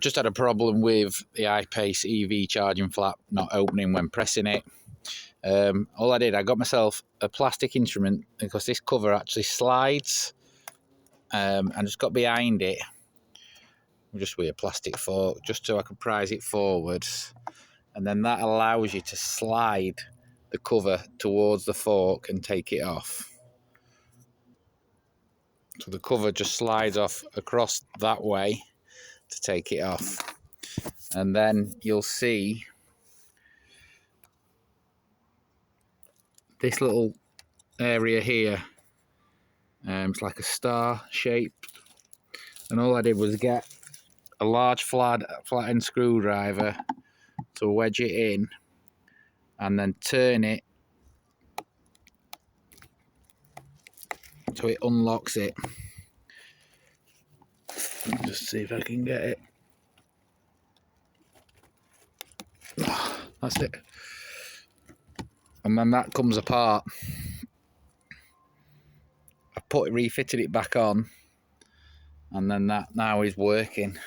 Just had a problem with the ipace EV charging flap not opening when pressing it. All I did, I got myself a plastic instrument because this cover actually slides, and just got behind it just with a plastic fork just so I could prise it forwards, and then that allows you to slide the cover towards the fork and take it off. So the cover just slides off across that way to take it off, and then you'll see this little area here. It's like a star shape, and all I did was get a large flat end screwdriver to wedge it in and then turn it so it unlocks it. Just see if I can get it. That's it. And then that comes apart. I refitted it back on, and then that now is working.